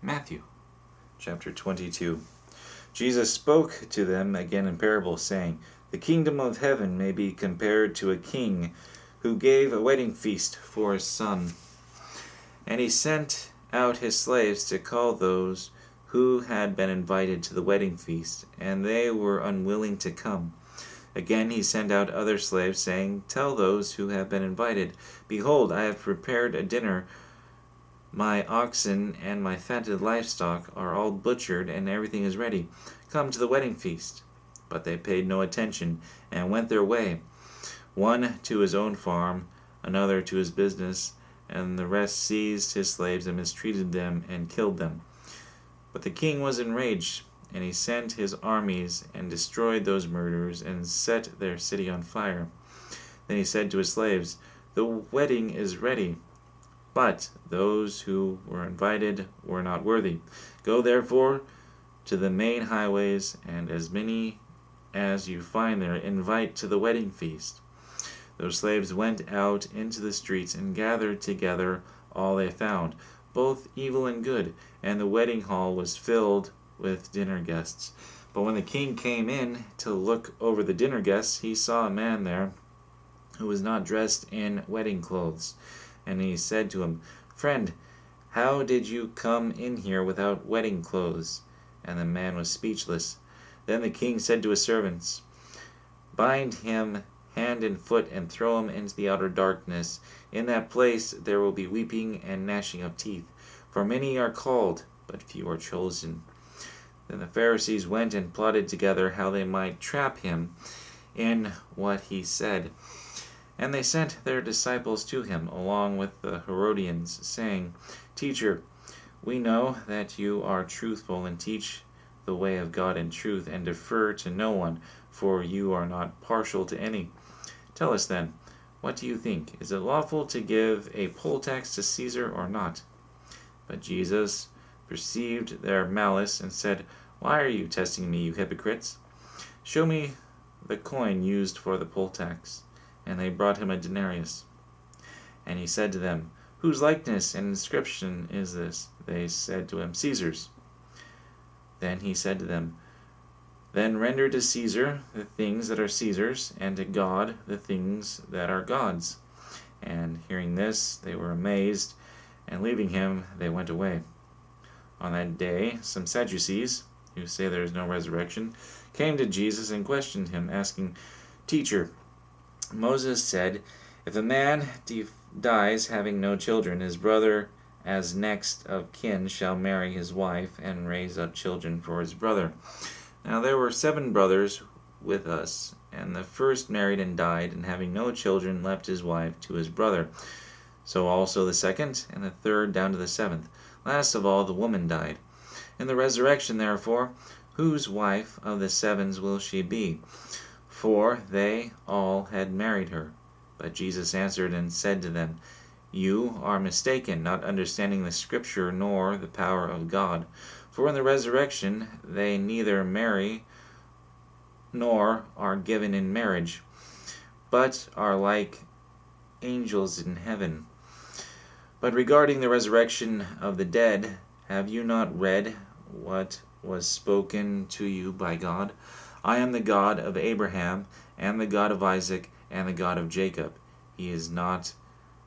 Matthew chapter 22. Jesus spoke to them again in parables, saying, The kingdom of heaven may be compared to a king who gave a wedding feast for his son. And he sent out his slaves to call those who had been invited to the wedding feast, and they were unwilling to come. Again he sent out other slaves, saying, Tell those who have been invited, Behold, I have prepared a dinner. My oxen and my fatted livestock are all butchered, and everything is ready. Come to the wedding feast. But they paid no attention, and went their way, one to his own farm, another to his business, and the rest seized his slaves and mistreated them and killed them. But the king was enraged, and he sent his armies and destroyed those murderers and set their city on fire. Then he said to his slaves, The wedding is ready, but those who were invited were not worthy. Go therefore to the main highways, and as many as you find there, invite to the wedding feast. Those slaves went out into the streets and gathered together all they found, both evil and good, and the wedding hall was filled with dinner guests. But when the king came in to look over the dinner guests, he saw a man there who was not dressed in wedding clothes. And he said to him, Friend, how did you come in here without wedding clothes? And the man was speechless. Then the king said to his servants, Bind him hand and foot and throw him into the outer darkness. In that place there will be weeping and gnashing of teeth. For many are called, but few are chosen. Then the Pharisees went and plotted together how they might trap him in what he said. And they sent their disciples to him, along with the Herodians, saying, Teacher, we know that you are truthful and teach the way of God in truth, and defer to no one, for you are not partial to any. Tell us then, what do you think? Is it lawful to give a poll tax to Caesar or not? But Jesus perceived their malice and said, Why are you testing me, you hypocrites? Show me the coin used for the poll tax. And they brought him a denarius. And he said to them, Whose likeness and inscription is this? They said to him, Caesar's. Then he said to them, Then render to Caesar the things that are Caesar's, and to God the things that are God's. And hearing this, they were amazed, and leaving him, they went away. On that day, some Sadducees, who say there is no resurrection, came to Jesus and questioned him, asking, Teacher, Moses said, If a man dies having no children, his brother as next of kin shall marry his wife and raise up children for his brother. Now there were 7 brothers with us, and the first married and died, and having no children left his wife to his brother. So also the second, and the third down to the 7th. Last of all the woman died. In the resurrection, therefore, whose wife of the 7 will she be? For they all had married her. But Jesus answered and said to them, You are mistaken, not understanding the Scripture nor the power of God. For in the resurrection they neither marry nor are given in marriage, but are like angels in heaven. But regarding the resurrection of the dead, have you not read what was spoken to you by God? I am the God of Abraham, and the God of Isaac, and the God of Jacob. He is not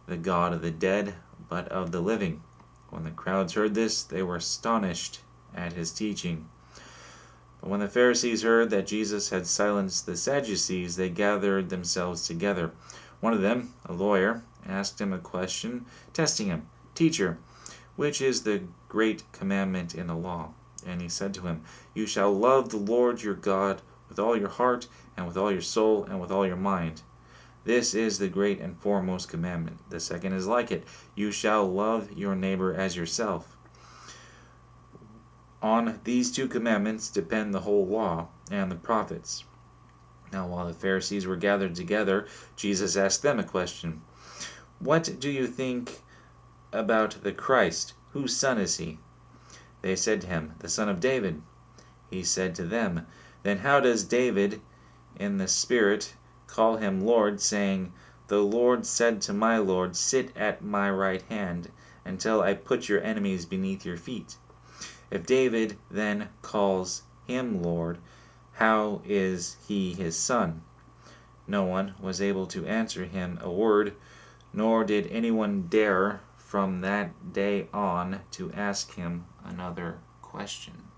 the God of the dead, but of the living. When the crowds heard this, they were astonished at his teaching. But when the Pharisees heard that Jesus had silenced the Sadducees, they gathered themselves together. One of them, a lawyer, asked him a question, testing him, Teacher, which is the great commandment in the law? And he said to him, You shall love the Lord your God with all your heart, and with all your soul, and with all your mind. This is the great and foremost commandment. The second is like it. You shall love your neighbor as yourself. On these 2 commandments depend the whole law and the prophets. Now while the Pharisees were gathered together, Jesus asked them a question. What do you think about the Christ? Whose son is he? They said to him, The son of David. He said to them, Then how does David in the Spirit call him Lord, saying, The Lord said to my Lord, Sit at my right hand, until I put your enemies beneath your feet. If David then calls him Lord, how is he his son? No one was able to answer him a word, nor did anyone dare from that day on to ask him another question.